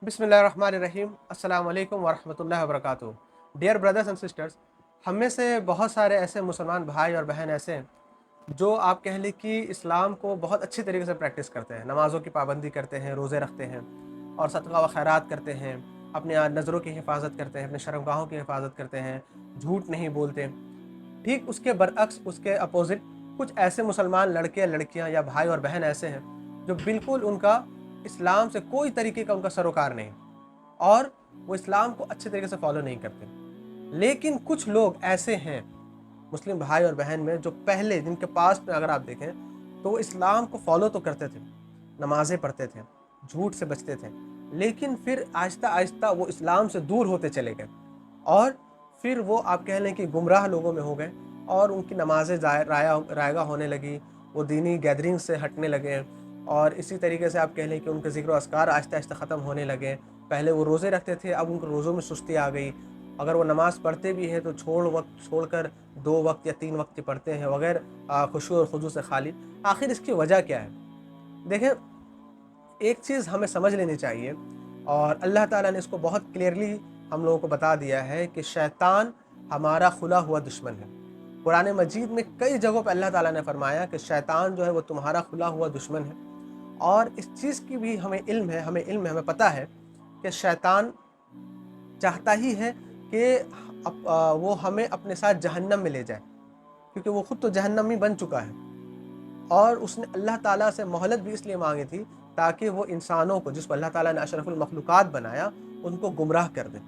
बिस्मिल्लाहिर्रहमानिर्रहीम। अस्सलाम वालेकुम वरहमतुल्लाहि वबरकातुहू। डियर ब्रदर्स एंड सिस्टर्स, हम में से बहुत सारे ऐसे मुसलमान भाई और बहन ऐसे हैं जो आप कह लें कि इस्लाम को बहुत अच्छी तरीके से प्रैक्टिस करते हैं, नमाज़ों की पाबंदी करते हैं, रोज़े रखते हैं और सदका व खैरात करते हैं, अपने नज़रों की हिफाजत करते हैं, अपने शर्मगाहों की हिफाजत करते हैं, झूठ नहीं बोलते। ठीक उसके बरअक्स, उसके अपोज़िट कुछ ऐसे मुसलमान लड़के, लड़कियाँ या भाई और बहन ऐसे हैं जो बिल्कुल उनका इस्लाम से कोई तरीके का उनका सरोकार नहीं और वो इस्लाम को अच्छे तरीके से फॉलो नहीं करते। लेकिन कुछ लोग ऐसे हैं मुस्लिम भाई और बहन में जो पहले, जिनके पास में अगर आप देखें तो वो इस्लाम को फॉलो तो करते थे, नमाज़ें पढ़ते थे, झूठ से बचते थे, लेकिन फिर आहिस्ता आहिस्ता वो इस्लाम से दूर होते चले गए और फिर वो आप कह लें कि गुमराह लोगों में हो गए और उनकी नमाज़ें रायगा होने लगी, वो दीनी गैदरिंग से हटने लगे और इसी तरीके से आप कह लें कि उनके ज़िक्र अस्कार आहिस्ता आहिस्ता ख़त्म होने लगे। पहले वो रोज़े रखते थे, अब उनके रोज़ों में सुस्ती आ गई। अगर वो नमाज़ पढ़ते भी हैं तो छोड़कर 2 वक़्त या 3 वक़्त की पढ़ते हैं बगैर खुशू और खुजू से खाली। आखिर इसकी वजह क्या है? देखें, एक चीज़ हमें समझ लेनी चाहिए और अल्लाह ताला ने इसको बहुत क्लियरली हम लोगों को बता दिया है कि शैतान हमारा खुला हुआ दुश्मन है। कुरान मजीद में कई जगहों पे अल्लाह ताला ने फरमाया कि शैतान जो है वो तुम्हारा खुला हुआ दुश्मन है और इस चीज़ की भी हमें इल्म है, हमें पता है कि शैतान चाहता ही है कि वो हमें अपने साथ जहन्नम में ले जाए, क्योंकि वो खुद तो जहन्नमी बन चुका है और उसने अल्लाह ताला से मोहलत भी इसलिए मांगी थी ताकि वो इंसानों को, जिसको अल्लाह ताला ने अशरफुल मखलूक़ात बनाया, उनको गुमराह कर दे।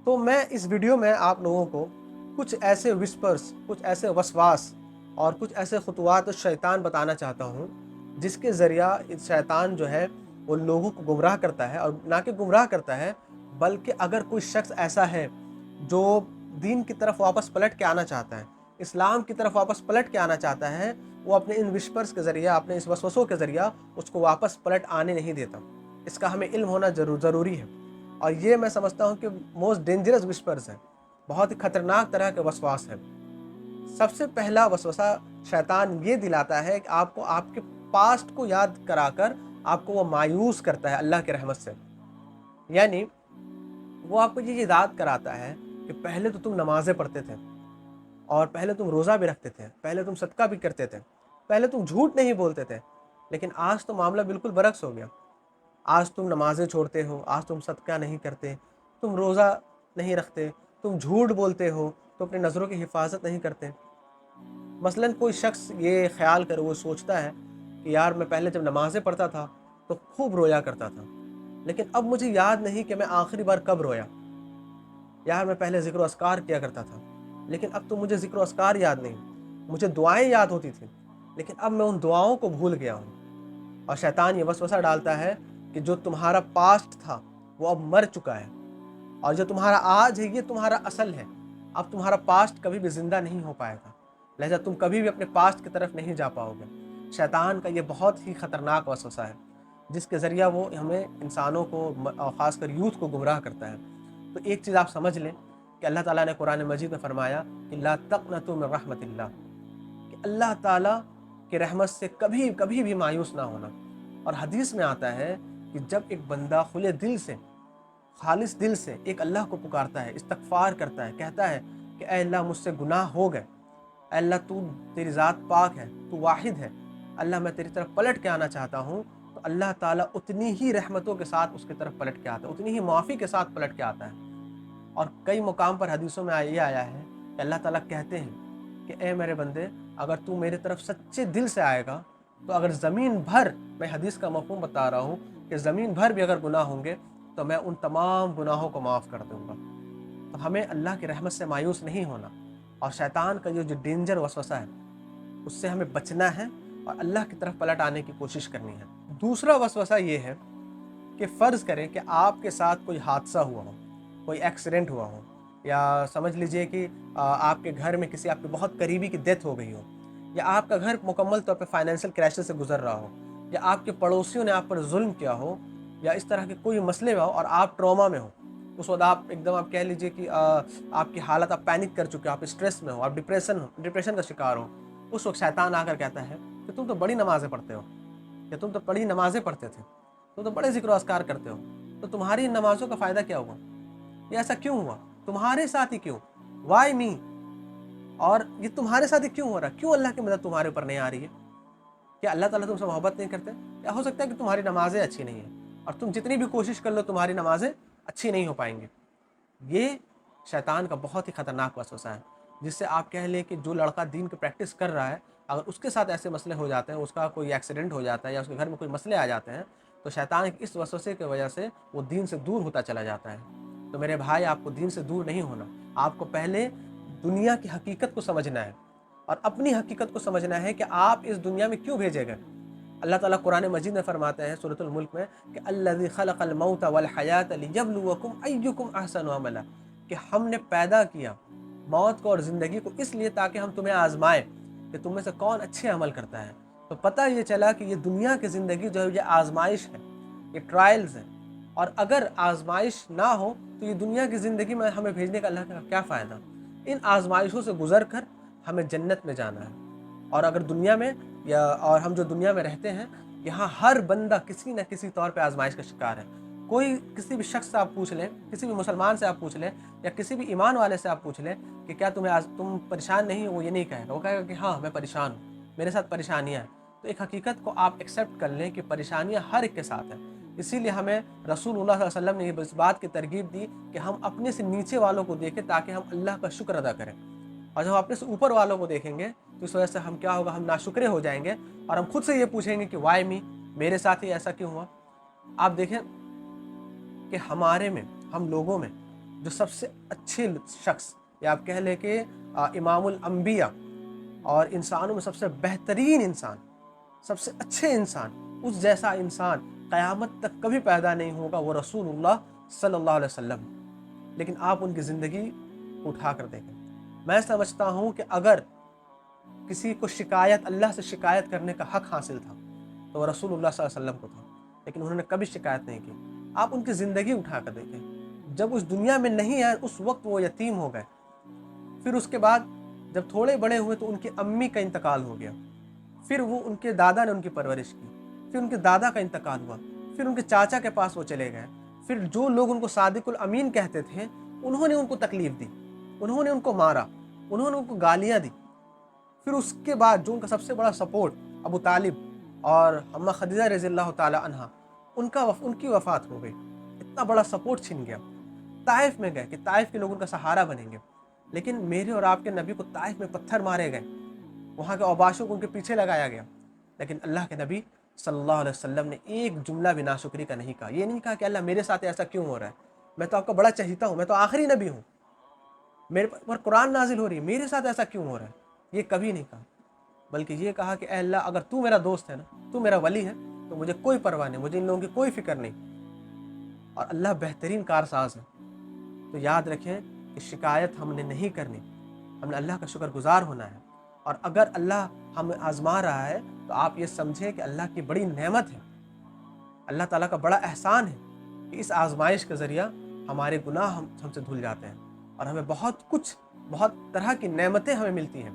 तो मैं इस वीडियो में आप लोगों को कुछ ऐसे विस्पर्स, कुछ ऐसे वसवास और कुछ ऐसे खुतवात शैतान बताना चाहता हूँ जिसके ज़रिया इस शैतान जो है वो लोगों को गुमराह करता है, और ना कि गुमराह करता है बल्कि अगर कोई शख्स ऐसा है जो दीन की तरफ वापस पलट के आना चाहता है, इस्लाम की तरफ वापस पलट के आना चाहता है, वो अपने इन विस्पर्स के ज़रिए, अपने इस वसवसों के ज़रिया उसको वापस पलट आने नहीं देता। इसका हमें इल्म होना ज़रूरी है और ये मैं समझता हूँ कि मोस्ट डेंजरस विस्पर्स है, बहुत ही खतरनाक तरह के वसवास है। सबसे पहला वसवसा शैतान ये दिलाता है कि आपको आपके पास्ट को याद कराकर आपको वो मायूस करता है अल्लाह की रहमत से। यानी वो आपको ये याद कराता है कि पहले तो तुम नमाज़ें पढ़ते थे और पहले तुम रोज़ा भी रखते थे, पहले तुम सदका भी करते थे, पहले तुम झूठ नहीं बोलते थे, लेकिन आज तो मामला बिल्कुल बरक्स हो गया। आज तुम नमाज़ें छोड़ते हो, आज तुम सदका नहीं करते, तुम रोज़ा नहीं रखते, तुम झूठ बोलते हो, तो अपनी नज़रों की हिफाजत नहीं करते। मसलन कोई शख्स ये ख़्याल करे, वो सोचता है कि यार मैं पहले जब नमाज़ें पढ़ता था तो खूब रोया करता था, लेकिन अब मुझे याद नहीं कि मैं आखिरी बार कब रोया। यार मैं पहले ज़िक्र अस्कार किया करता था, लेकिन अब तो मुझे ज़िक्र अस्कार याद नहीं। मुझे दुआएँ याद होती थी, लेकिन अब मैं उन दुआओं को भूल गया हूँ। और शैतान ये वसवसा डालता है कि जो तुम्हारा पास्ट था वो अब मर चुका है और जो तुम्हारा आज है ये तुम्हारा असल है। अब तुम्हारा पास्ट कभी भी ज़िंदा नहीं हो पाएगा, लिहाजा तुम कभी भी अपने पास्ट की तरफ नहीं जा पाओगे। शैतान का ये बहुत ही ख़तरनाक वसवसा है जिसके ज़रिया वो हमें, इंसानों को और ख़ासकर यूथ को गुमराह करता है। तो एक चीज़ आप समझ लें कि अल्लाह ताला ने कुरान मजीद में फरमाया कि ला तक़नतू मिन रहमतिल्लाह, कि अल्लाह ताला की रहमत से कभी कभी भी मायूस ना होना। और हदीस में आता है कि जब एक बंदा खुले दिल से, खालिस दिल से एक अल्लाह को पुकारता है, इस्तग़फ़ार करता है, कहता है कि ऐ अल्लाह मुझसे गुनाह हो गए, ऐ अल्लाह तू, तेरी ज़ात पाक है, तू वाहिद है, अल्लाह मैं तेरी तरफ पलट के आना चाहता हूँ, तो अल्लाह ताला उतनी ही रहमतों के साथ उसकी तरफ पलट के आता है, उतनी ही माफ़ी के साथ पलट के आता है। और कई मुकाम पर हदीसों में ये आया है कि अल्लाह ताला कहते हैं कि ए मेरे बंदे, अगर तू मेरी तरफ सच्चे दिल से आएगा तो अगर ज़मीन भर, मैं हदीस का मफ़हूम बता रहा हूँ कि ज़मीन भर भी अगर गुनाह होंगे तो मैं उन तमाम गुनाहों को माफ़ कर दूँगा। तो हमें अल्लाह की रहमत से मायूस नहीं होना और शैतान का ये जो डेंजर वसवसा है उससे हमें बचना है और अल्लाह की तरफ पलट आने की कोशिश करनी है। दूसरा वसवसा ये है कि फ़र्ज़ करें कि आपके साथ कोई हादसा हुआ हो, कोई एक्सीडेंट हुआ हो, या समझ लीजिए कि आपके घर में किसी आपके बहुत करीबी की डेथ हो गई हो, या आपका घर मुकम्मल तौर पे फाइनेंशियल क्राइसिस से गुज़र रहा हो, या आपके पड़ोसियों ने आप पर ज़ुल्म किया हो, या इस तरह के कोई मसले में हो और आप ट्रॉमा में हो। उस वक़्त आप एकदम, आप कह लीजिए कि आपकी हालत, आप पैनिक कर चुके हो, आप स्ट्रेस में हो, आप डिप्रेशन का शिकार हो। उस वक़्त शैतान आकर कहता है कि तुम तो बड़ी नमाज़ें पढ़ते हो, या तुम तो बड़ी नमाज़ें पढ़ते थे, तुम तो बड़े ज़िक्र-ओ-अस्कार करते हो, तो तुम्हारी इन नमाज़ों का फ़ायदा क्या हुआ? ये ऐसा क्यों हुआ? तुम्हारे साथ ही क्यों? व्हाई मी? और ये तुम्हारे साथ ही क्यों हो रहा है? क्यों अल्लाह की मदद तुम्हारे ऊपर नहीं आ रही है? क्या अल्लाह ताला तुमसे मोहब्बत नहीं करते? या हो सकता है कि तुम्हारी नमाज़ें अच्छी नहीं हैं और तुम जितनी भी कोशिश कर लो तुम्हारी नमाज़ें अच्छी नहीं हो पाएँगी। ये शैतान का बहुत ही ख़तरनाक वसवसा है, जिससे आप कह लें कि जो लड़का दीन की प्रैक्टिस कर रहा है, अगर उसके साथ ऐसे मसले हो जाते हैं, उसका कोई एक्सीडेंट हो जाता है या उसके घर में कोई मसले आ जाते हैं, तो शैतान की इस वसवसे की वजह से वो दीन से दूर होता चला जाता है। तो मेरे भाई, आपको दीन से दूर नहीं होना, आपको पहले दुनिया की हकीकत को समझना है और अपनी हकीकत को समझना है कि आप इस दुनिया में क्यों भेजे गए। अल्लाह ताला कुरान मजीद में फरमाते हैं सूरतुल मुल्क में कि अल्लज़ी खलक़ल मौत वल हयात लियब्लुवकुम अय्युकुम अहसनु अमला, कि हमने पैदा किया मौत को और ज़िंदगी को इसलिए ताकि हम तुम्हें आज़माएं कि तुम में से कौन अच्छे अमल करता है। तो पता ये चला कि ये दुनिया की ज़िंदगी जो है ये आज़माइश है, ये ट्रायल्स है, और अगर आज़माइश ना हो तो ये दुनिया की ज़िंदगी में हमें भेजने का अल्लाह का क्या फ़ायदा। इन आज़माइशों से गुज़र कर हमें जन्नत में जाना है। और अगर दुनिया में या और हम जो दुनिया में रहते हैं, यहाँ हर बंदा किसी न किसी तौर पे आज़माइश का शिकार है। कोई किसी भी शख्स से आप पूछ लें, किसी भी मुसलमान से आप पूछ लें या किसी भी ईमान वाले से आप पूछ लें कि क्या तुम परेशान नहीं हो, वो ये नहीं कहेगा। वो कहेगा कि हाँ, मैं परेशान हूँ, मेरे साथ परेशानियाँ हैं। तो एक हकीकत को आप एक्सेप्ट कर लें कि परेशानियाँ हर एक के साथ हैं। इसीलिए हमें रसूलुल्लाह सल्लल्लाहु अलैहि वसल्लम ने इस बात की तरगीब दी कि हम अपने से नीचे वालों को देखें ताकि हम अल्लाह का शुक्र अदा करें, और जब हम अपने से ऊपर वालों को देखेंगे तो इस वजह से हम क्या होगा, हम नाशुक्रे हो जाएंगे और हम खुद से ये पूछेंगे कि वाई मी, मेरे साथ ही ऐसा क्यों हुआ। आप देखें कि हमारे में, हम लोगों में जो सबसे अच्छे शख्स, या आप कह लें कि इमामुल अंबिया और इंसानों में सबसे बेहतरीन इंसान, सबसे अच्छे इंसान, उस जैसा इंसान क़यामत तक कभी पैदा नहीं होगा, वो रसूलुल्लाह सल्लल्लाहु अलैहि वसल्लम। लेकिन आप उनकी ज़िंदगी उठा कर देखें। मैं समझता हूँ कि अगर किसी को शिकायत, अल्लाह से शिकायत करने का हक हासिल था तो वो रसूलुल्लाह सल्लल्लाहु अलैहि वसल्लम को था, लेकिन उन्होंने कभी शिकायत नहीं की। आप उनकी ज़िंदगी उठा कर देखें। जब उस दुनिया में नहीं आए उस वक्त वो यतीम हो गए। फिर उसके बाद जब थोड़े बड़े हुए तो उनकी अम्मी का इंतकाल हो गया। फिर वो उनके दादा ने उनकी परवरिश की। फिर उनके दादा का इंतकाल हुआ। फिर उनके चाचा के पास वो चले गए। फिर जो लोग उनको सादिकुल अमीन कहते थे, उन्होंने उनको तकलीफ़ दी, उन्होंने उनको मारा, उन्होंने उनको गालियाँ दी। फिर उसके बाद जो उनका सबसे बड़ा सपोर्ट अबू तालिब और अम्मा खदीजा रज़ियल्लाहु ताला अन्हा, उनकी वफ़ात हो गई। इतना बड़ा सपोर्ट छिन गया। ताइफ में गए कि ताइफ के लोग उनका सहारा बनेंगे, लेकिन मेरे और आपके नबी को ताइफ में पत्थर मारे गए, वहाँ के औबाशों को उनके पीछे लगाया गया। लेकिन अल्लाह के नबी सल्लल्लाहु अलैहि वसल्लम ने एक जुमला भी नाशुक्री का नहीं कहा। ये नहीं कहा कि अल्लाह मेरे साथ ऐसा क्यों हो रहा है, मैं तो आपका बड़ा चहीता हूँ, मैं तो आखिरी नबी हूँ, मेरे पर कुरान नाजिल हो रही है, मेरे साथ ऐसा क्यों हो रहा है। ये कभी नहीं कहा, बल्कि ये कहा कि अल्लाह, अगर तू मेरा दोस्त है ना, तू मेरा वली है, तो मुझे कोई परवाह नहीं, मुझे इन लोगों की कोई फिक्र नहीं। और अल्लाह बेहतरीन कारसाज है। तो याद रखें कि शिकायत हमने नहीं करनी, हमने अल्लाह का शुक्रगुजार होना है। और अगर अल्लाह हमें आजमा रहा है तो आप ये समझें कि अल्लाह की बड़ी नेमत है, अल्लाह ताला का बड़ा एहसान है कि इस आजमाइश के ज़रिया हमारे गुनाह हमसे धुल जाते हैं और हमें बहुत कुछ, बहुत तरह की नेमतें हमें मिलती हैं।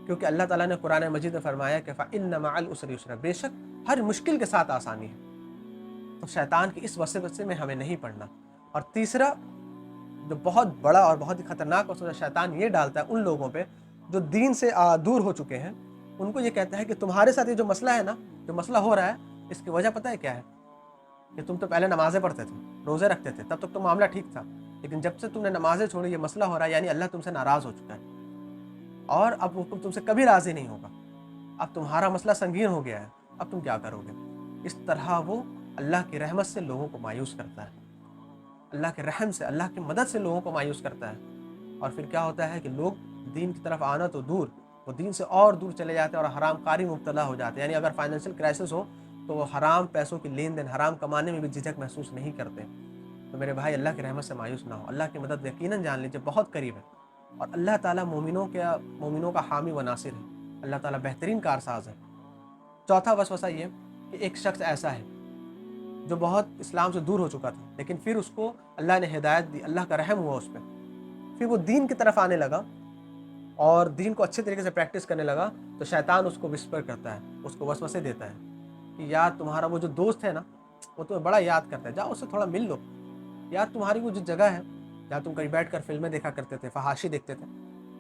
क्योंकि अल्लाह ताला ने कुरान मजीद में फरमाया कि फ़इन्न मअल उसरि युस्रा, बेशक हर मुश्किल के साथ आसानी है। तो शैतान की इस वसवसे में हमें नहीं पड़ना। और तीसरा जो बहुत बड़ा और बहुत ही खतरनाक वसवसा शैतान ये डालता है उन लोगों पे जो दीन से दूर हो चुके हैं, उनको ये कहता है कि तुम्हारे साथ ये जो मसला है ना, जो मसला हो रहा है, इसकी वजह पता है क्या है? कि तुम तो पहले नमाज़ें पढ़ते थे, रोज़े रखते थे, तब तक तो मामला ठीक था, लेकिन जब से तुमने नमाज़ें छोड़ी ये मसला हो रहा है, यानी अल्लाह तुमसे नाराज़ हो चुका है और अब वो तुमसे कभी राज़ी नहीं होगा। अब तुम्हारा मसला संगीन हो गया है, अब तुम क्या करोगे? इस तरह वो अल्लाह की रहमत से लोगों को मायूस करता है, अल्लाह के रहम से, अल्लाह की मदद से लोगों को मायूस करता है। और फिर क्या होता है कि लोग दीन की तरफ आना तो दूर, वो दीन से और दूर चले जाते हैं और हरामकारी में मुब्तला हो जाते हैं। यानी अगर फाइनेंशियल क्राइसिस हो तो वो हराम पैसों की लेन देन, हराम कमाने में भी झिझक महसूस नहीं करते। तो मेरे भाई, अल्लाह की रहमत से मायूस ना हो, अल्लाह की मदद यकीनन जान लीजिए बहुत करीब है। और अल्लाह ताला मोमिनों का हामी व नासिर है, अल्लाह ताला बेहतरीन कारसाज है। चौथा वसवसा ये कि एक शख्स ऐसा है जो बहुत इस्लाम से दूर हो चुका था, लेकिन फिर उसको अल्लाह ने हिदायत दी, अल्लाह का रहम हुआ उस पर, फिर वो दीन की तरफ आने लगा और दीन को अच्छे तरीके से प्रैक्टिस करने लगा। तो शैतान उसको विस्पर करता है, उसको वसवसे देता है कि यार तुम्हारा वो जो दोस्त है ना, وہ تمہیں بڑا یاد کرتا ہے، جاؤ اس سے تھوڑا مل لو. یار تمہاری وہ جو جگہ ہے جہاں تم کہیں بیٹھ کر فلمیں دیکھا کرتے تھے، فحاشی دیکھتے تھے،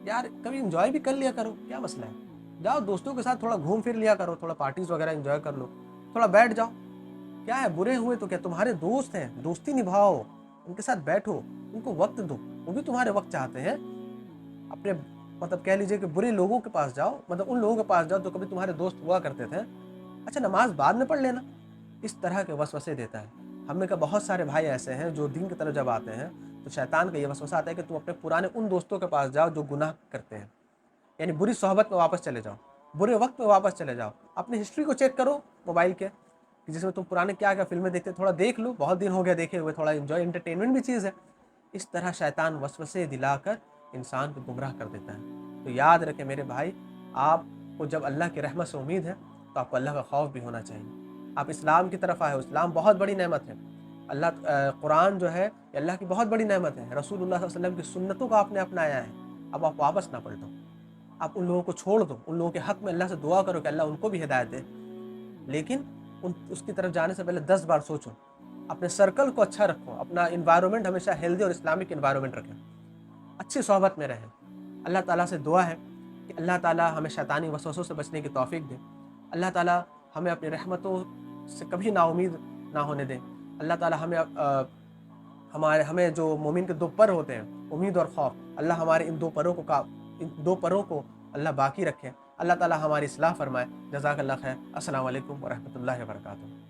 یار کبھی انجوائے بھی کر لیا کرو، کیا مسئلہ ہے؟ جاؤ دوستوں کے ساتھ تھوڑا گھوم پھر لیا کرو، تھوڑا پارٹیز وغیرہ انجوائے کر لو، تھوڑا بیٹھ جاؤ. کیا ہے، برے ہوئے تو کیا، تمہارے دوست ہیں، دوستی نبھاؤ، ان کے ساتھ بیٹھو، ان کو وقت دو، وہ بھی تمہارے وقت چاہتے ہیں. اپنے مطلب کہہ لیجئے کہ برے لوگوں کے پاس جاؤ، مطلب ان لوگوں کے پاس جاؤ تو کبھی تمہارے دوست ہوا کرتے تھے، اچھا نماز بعد میں پڑھ لینا. اس طرح کے وسوسے دیتا ہے. ہم میں کا بہت سارے بھائی ایسے ہیں جو دین کی طرف جب آتے ہیں تو شیطان کا یہ وسوسہ آتا ہے کہ تم اپنے پرانے ان دوستوں کے پاس جاؤ جو گناہ کرتے ہیں، یعنی بری صحبت میں واپس چلے جاؤ، برے وقت میں واپس چلے جاؤ. اپنی ہسٹری کو چیک کرو موبائل کے، کہ جس میں تم پرانے کیا کیا فلمیں دیکھتے، تھوڑا دیکھ لو، بہت دن ہو گیا دیکھے ہوئے، تھوڑا انجوائے، انٹرٹینمنٹ بھی چیز ہے. اس طرح شیطان وسوسے دلا کر انسان کو گمراہ کر دیتا ہے. تو یاد رکھیں میرے بھائی، آپ کو جب اللہ کی رحمت سے امید ہے تو آپ کو اللہ کا خوف بھی ہونا چاہیے. آپ اسلام کی طرف آئے ہو، اسلام بہت بڑی نعمت ہے. قرآن جو ہے یہ اللہ کی بہت بڑی نعمت ہے. رسول اللہ صلی اللہ علیہ وسلم کی سنتوں کو آپ نے اپنایا ہے. اب آپ واپس نہ پلٹو، آپ ان لوگوں کو چھوڑ دو، ان لوگوں کے حق میں اللہ سے دعا کرو کہ اللہ ان کو بھی ہدایت دے، لیکن اس کی طرف جانے سے پہلے 10 بار سوچو. اپنے سرکل کو اچھا رکھو، اپنا انوائرمنٹ ہمیشہ ہیلدی اور اسلامک انوائرمنٹ رکھیں، اچھی صحبت میں رہیں. اللہ تعالیٰ سے دعا ہے کہ اللہ تعالیٰ ہمیں شیطانی وسوسوں سے بچنے کی توفیق دے. اللہ تعالیٰ ہمیں اپنی رحمتوں سے کبھی نا امید نہ ہونے دے. اللہ تعالیٰ ہمیں جو مومن کے 2 پر ہوتے ہیں، امید اور خوف، اللہ ہمارے ان 2 پروں کو اللہ باقی رکھے. اللہ تعالیٰ ہماری اصلاح فرمائے. جزاک اللہ خیر. السلام علیکم ورحمۃ اللہ وبرکاتہ.